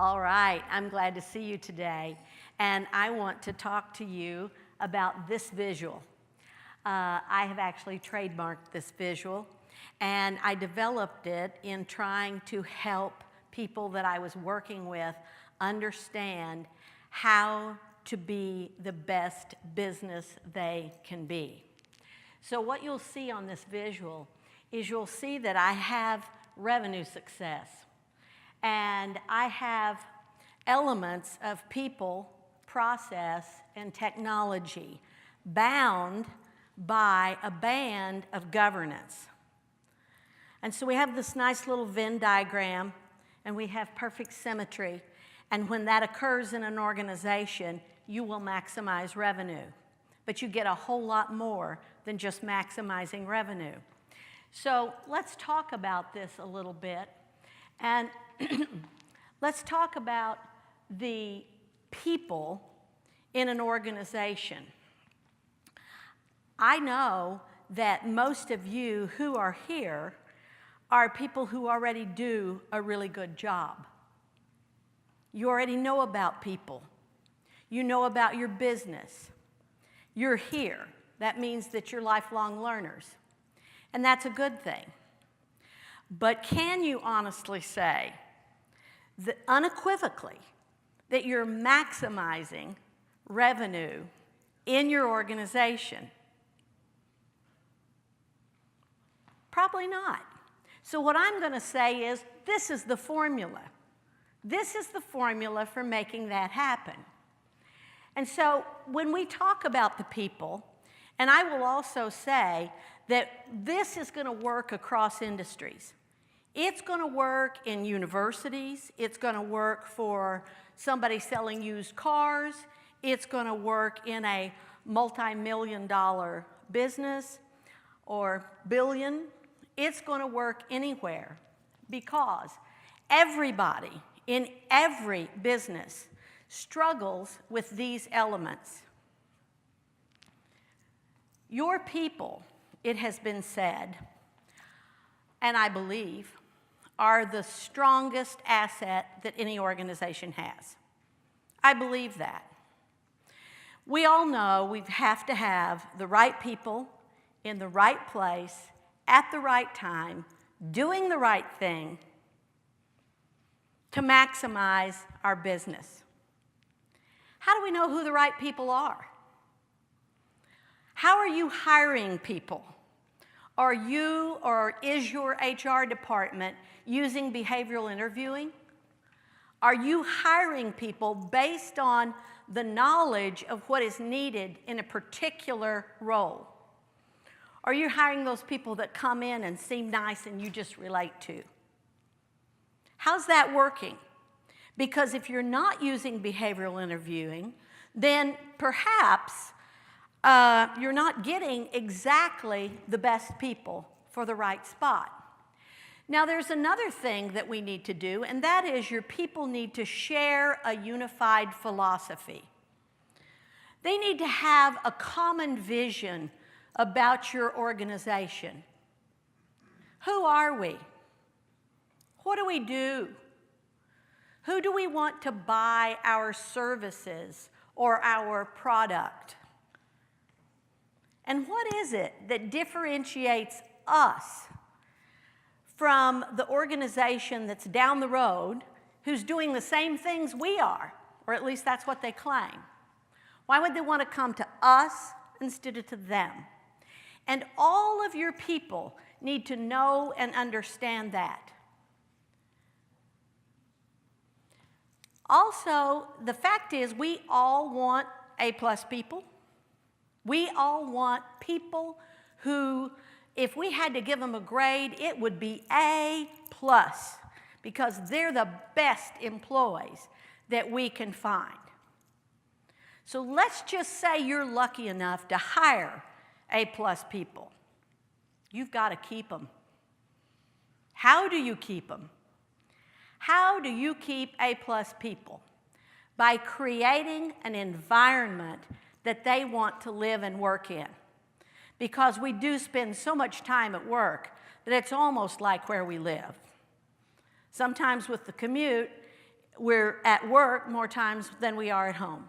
All right, I'm glad to see you today, and I want to talk to you about this visual. I have actually trademarked this visual, and I developed it in trying to help people that I was working with understand how to be the best business they can be. So what you'll see on this visual is you'll see that I have revenue success. And I have elements of people, process, and technology bound by a band of governance. And so we have this nice little Venn diagram, and we have perfect symmetry. And when that occurs in an organization, you will maximize revenue. But you get a whole lot more than just maximizing revenue. So let's talk about this a little bit. And let's talk about the people in an organization. I know that most of you who are here are people who already do a really good job. You already know about people. You know about your business. You're here. That means that you're lifelong learners. And that's a good thing. But can you honestly say that unequivocally that you're maximizing revenue in your organization? Probably not. So what I'm going to say is this is the formula. This is the formula for making that happen. And so when we talk about the people, and I will also say that this is going to work across industries. It's going to work in universities. It's going to work for somebody selling used cars. It's going to work in a multi-million-dollar business or billion. It's going to work anywhere because everybody in every business struggles with these elements. Your people, it has been said, and I believe, are the strongest asset that any organization has. I believe that. We all know we have to have the right people in the right place at the right time, doing the right thing to maximize our business. How do we know who the right people are? How are you hiring people? Are you or is your HR department using behavioral interviewing? Are you hiring people based on the knowledge of what is needed in a particular role? Are you hiring those people that come in and seem nice and you just relate to? How's that working? Because if you're not using behavioral interviewing, then perhaps you're not getting exactly the best people for the right spot. Now, there's another thing that we need to do, and that is your people need to share a unified philosophy. They need to have a common vision about your organization. Who are we? What do we do? Who do we want to buy our services or our product? And what is it that differentiates us from the organization that's down the road who's doing the same things we are, or at least that's what they claim? Why would they want to come to us instead of to them? And all of your people need to know and understand that. Also, the fact is we all want A-plus people. We all want people who, if we had to give them a grade, it would be A+, because they're the best employees that we can find. So let's just say you're lucky enough to hire A+ people. You've got to keep them. How do you keep them? How do you keep A+ people? By creating an environment that they want to live and work in. Because we do spend so much time at work that it's almost like where we live. Sometimes with the commute, we're at work more times than we are at home.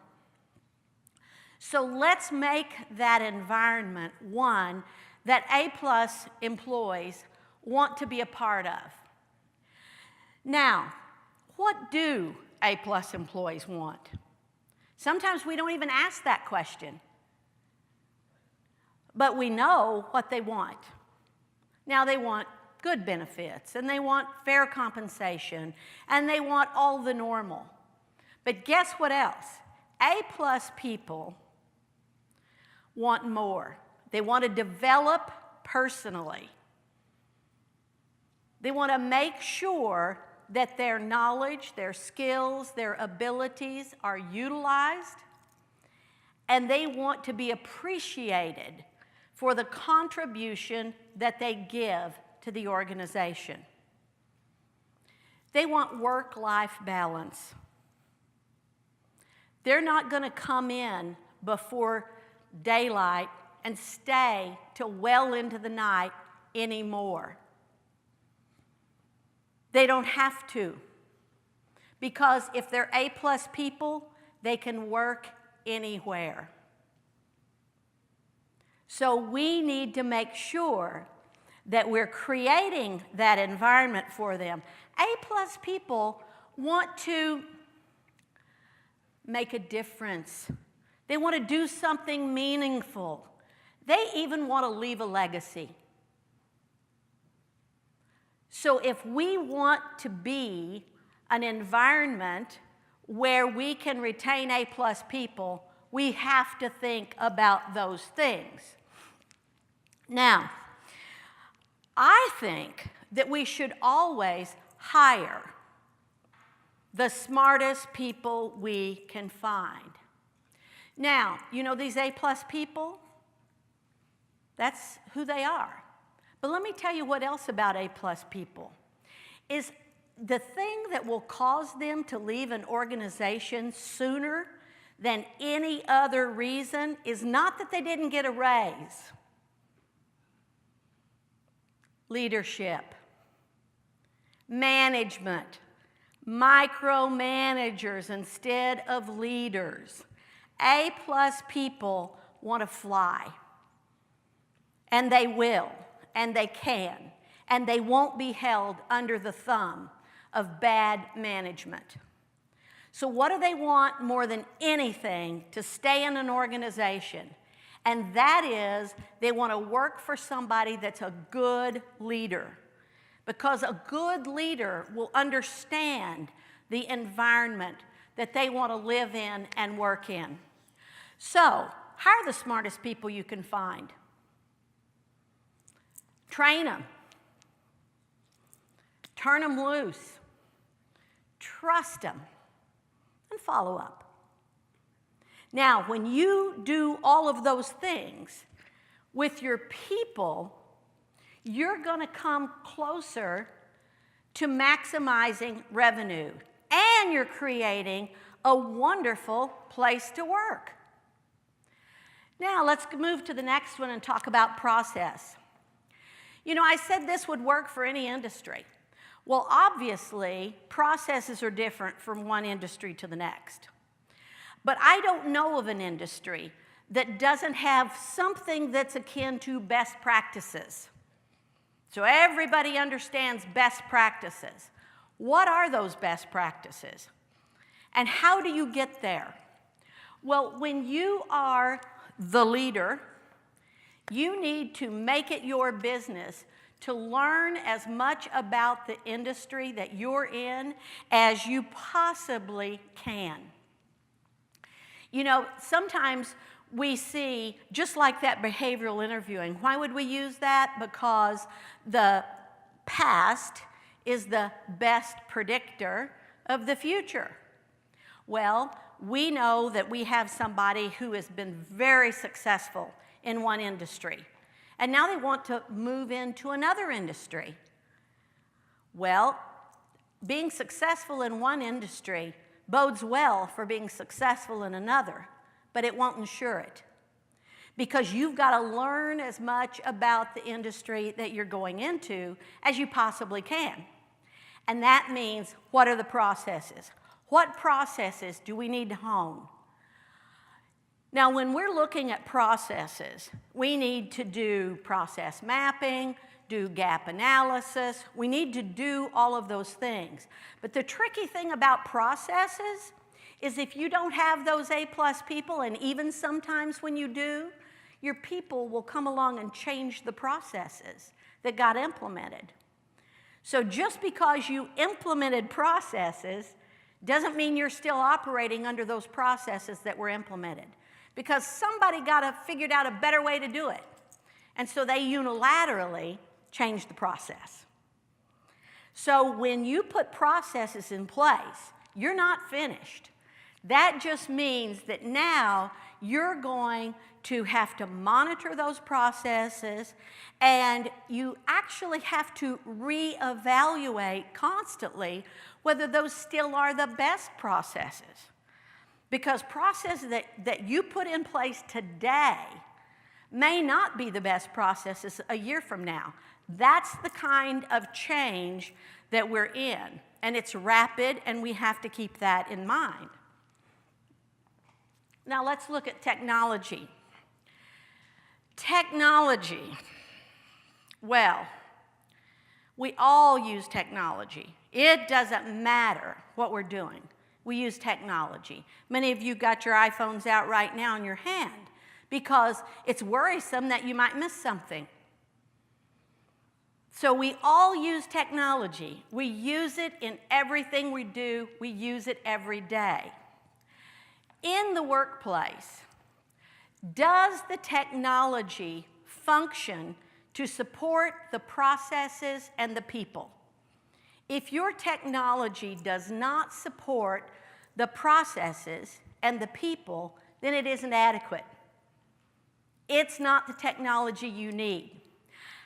So let's make that environment one that A-plus employees want to be a part of. Now, what do A-plus employees want? Sometimes we don't even ask that question, but we know what they want. Now, they want good benefits, and they want fair compensation, and they want all the normal. But guess what else? A-plus people want more. They want to develop personally. They want to make sure that their knowledge, their skills, their abilities are utilized, and they want to be appreciated for the contribution that they give to the organization. They want work-life balance. They're not going to come in before daylight and stay till well into the night anymore. They don't have to, because if they're A-plus people, they can work anywhere. So we need to make sure that we're creating that environment for them. A-plus people want to make a difference. They want to do something meaningful. They even want to leave a legacy. So if we want to be an environment where we can retain A-plus people, we have to think about those things. Now, I think that we should always hire the smartest people we can find. Now, you know these A-plus people? That's who they are. But let me tell you what else about A-plus people is the thing that will cause them to leave an organization sooner than any other reason is not that they didn't get a raise. Leadership, management, micromanagers instead of leaders. A-plus people want to fly, and they will. And they can, and they won't be held under the thumb of bad management. So what do they want more than anything to stay in an organization? And that is, they want to work for somebody that's a good leader, because a good leader will understand the environment that they want to live in and work in. So, hire the smartest people you can find. Train them. Turn them loose. Trust them. And follow up. Now, when you do all of those things with your people, you're going to come closer to maximizing revenue. And you're creating a wonderful place to work. Now, let's move to the next one and talk about process. You know, I said this would work for any industry. Well, obviously, processes are different from one industry to the next. But I don't know of an industry that doesn't have something that's akin to best practices. So everybody understands best practices. What are those best practices? And how do you get there? Well, when you are the leader, you need to make it your business to learn as much about the industry that you're in as you possibly can. You know, sometimes we see, just like that behavioral interviewing, why would we use that? Because the past is the best predictor of the future. Well, we know that we have somebody who has been very successful in one industry, and now they want to move into another industry. Well, being successful in one industry bodes well for being successful in another, but it won't ensure it, because you've got to learn as much about the industry that you're going into as you possibly can. And that means, what are the processes? What processes do we need to hone? Now, when we're looking at processes, we need to do process mapping, do gap analysis. We need to do all of those things. But the tricky thing about processes is if you don't have those A-plus people, and even sometimes when you do, your people will come along and change the processes that got implemented. So just because you implemented processes doesn't mean you're still operating under those processes that were implemented, because somebody figured out a better way to do it. And so they unilaterally changed the process. So when you put processes in place, you're not finished. That just means that now you're going to have to monitor those processes, and you actually have to reevaluate constantly whether those still are the best processes. Because processes that you put in place today may not be the best processes a year from now. That's the kind of change that we're in, and it's rapid, and we have to keep that in mind. Now let's look at technology. Technology. Well, we all use technology. It doesn't matter what we're doing. We use technology. Many of you got your iPhones out right now in your hand because it's worrisome that you might miss something. So we all use technology. We use it in everything we do. We use it every day. In the workplace, does the technology function to support the processes and the people? If your technology does not support the processes and the people, then it isn't adequate. It's not the technology you need.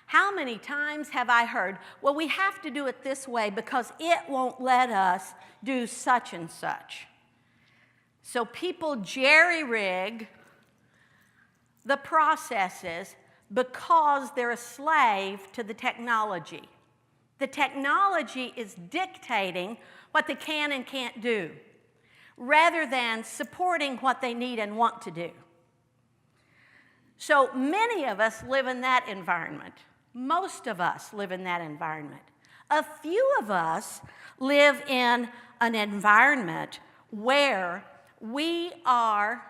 How many times have I heard, well, we have to do it this way because it won't let us do such and such. So people jerry-rig the processes because they're a slave to the technology. The technology is dictating what they can and can't do, rather than supporting what they need and want to do. So many of us live in that environment. Most of us live in that environment. A few of us live in an environment where we are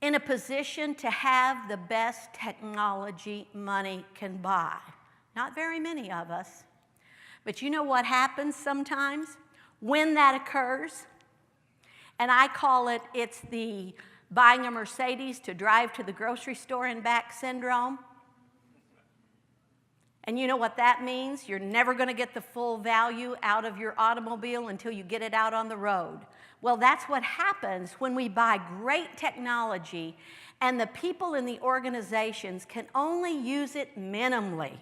in a position to have the best technology money can buy. Not very many of us. But you know what happens sometimes when that occurs? And I call it, it's the buying a Mercedes to drive to the grocery store and back syndrome. And you know what that means? You're never going to get the full value out of your automobile until you get it out on the road. Well, that's what happens when we buy great technology and the people in the organizations can only use it minimally.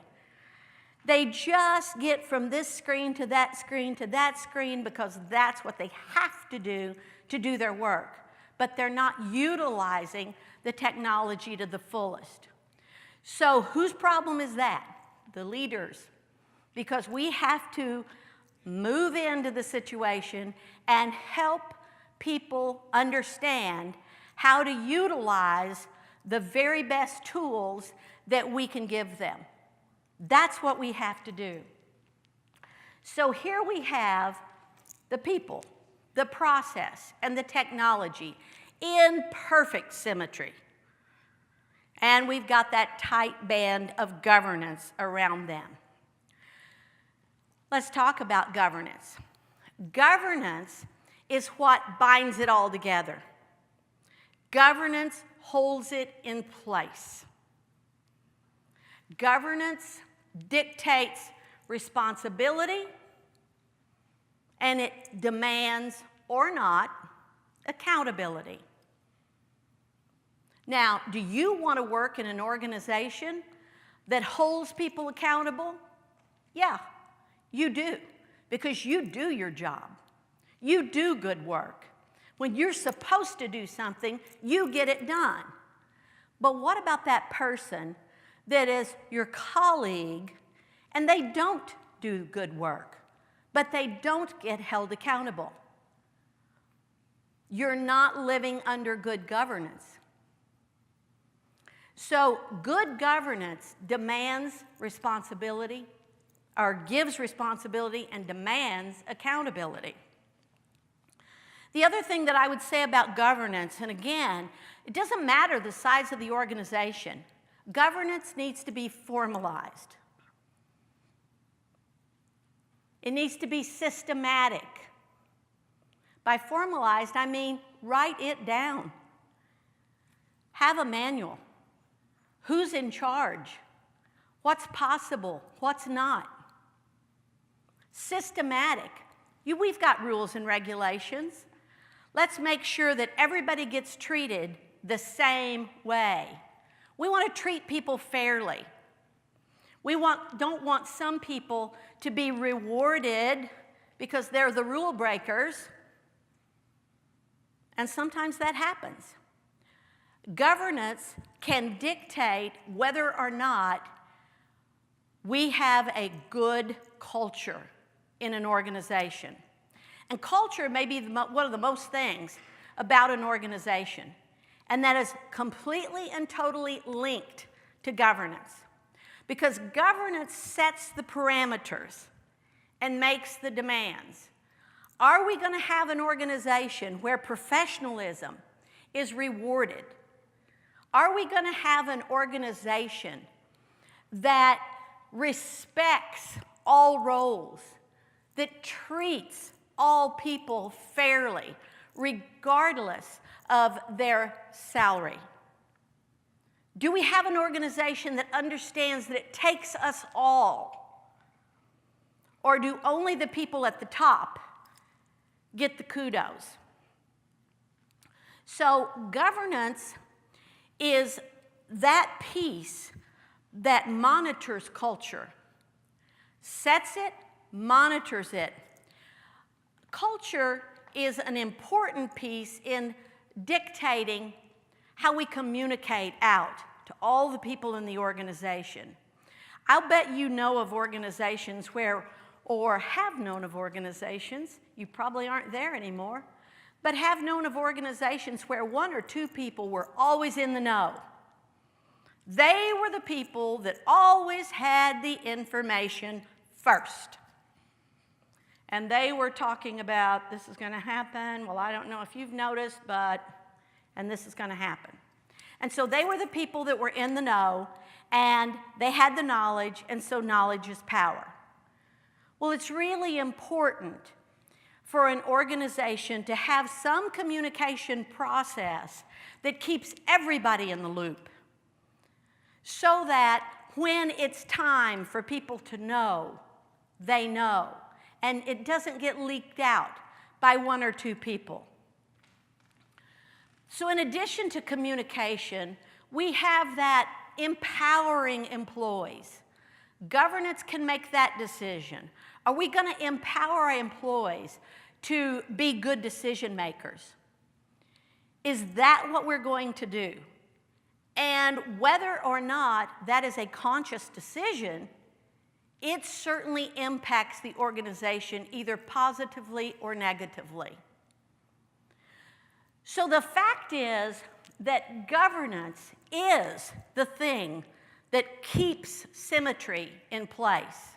They just get from this screen to that screen to that screen because that's what they have to do their work. But they're not utilizing the technology to the fullest. So whose problem is that? The leaders. Because we have to move into the situation and help people understand how to utilize the very best tools that we can give them. That's what we have to do. So here we have the people, the process, and the technology in perfect symmetry. And we've got that tight band of governance around them. Let's talk about governance. Governance is what binds it all together. Governance holds it in place. Governance dictates responsibility, and it demands, or not, accountability. Now, do you want to work in an organization that holds people accountable? Yeah, you do, because you do your job. You do good work. When you're supposed to do something, you get it done. But what about that person that is your colleague and they don't do good work, but they don't get held accountable. You're not living under good governance. So good governance demands responsibility, or gives responsibility and demands accountability. The other thing that I would say about governance, and again, it doesn't matter the size of the organization, governance needs to be formalized. It needs to be systematic. By formalized, I mean write it down. Have a manual. Who's in charge? What's possible? What's not? Systematic. We've got rules and regulations. Let's make sure that everybody gets treated the same way. We want to treat people fairly. We don't want some people to be rewarded because they're the rule breakers, and sometimes that happens. Governance can dictate whether or not we have a good culture in an organization. And culture may be one of the most things about an organization, and that is completely and totally linked to governance. Because governance sets the parameters and makes the demands. Are we going to have an organization where professionalism is rewarded? Are we going to have an organization that respects all roles, that treats all people fairly, regardless of their salary? Do we have an organization that understands that it takes us all? Or do only the people at the top get the kudos? So governance is that piece that monitors culture, sets it, monitors it. Culture is an important piece in dictating how we communicate out to all the people in the organization. I'll bet you know of organizations where, or have known of organizations, you probably aren't there anymore, but have known of organizations where one or two people were always in the know. They were the people that always had the information first. And they were talking about, this is going to happen, well, I don't know if you've noticed, but, and this is going to happen. And so they were the people that were in the know, and they had the knowledge, and so knowledge is power. Well, it's really important for an organization to have some communication process that keeps everybody in the loop, so that when it's time for people to know, they know, and it doesn't get leaked out by one or two people. So in addition to communication, we have that empowering employees. Governance can make that decision. Are we going to empower our employees to be good decision makers? Is that what we're going to do? And whether or not that is a conscious decision, it certainly impacts the organization either positively or negatively. So the fact is that governance is the thing that keeps symmetry in place.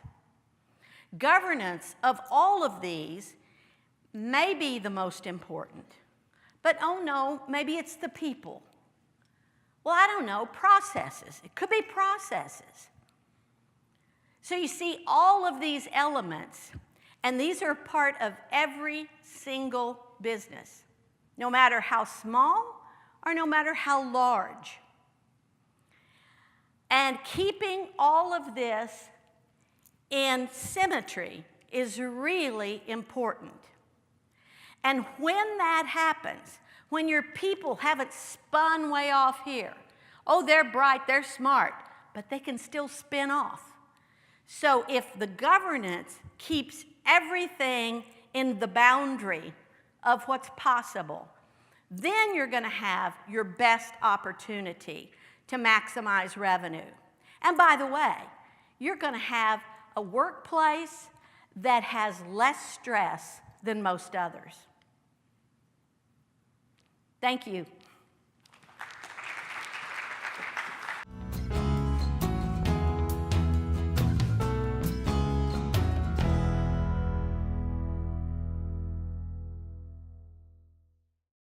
Governance of all of these may be the most important, but oh no, maybe it's the people. Well, I don't know, processes. It could be processes. So you see all of these elements, and these are part of every single business, no matter how small or no matter how large. And keeping all of this in symmetry is really important. And when that happens, when your people haven't spun way off here, oh, they're bright, they're smart, but they can still spin off. So if the governance keeps everything in the boundary of what's possible, then you're going to have your best opportunity to maximize revenue. And by the way, you're going to have a workplace that has less stress than most others. Thank you.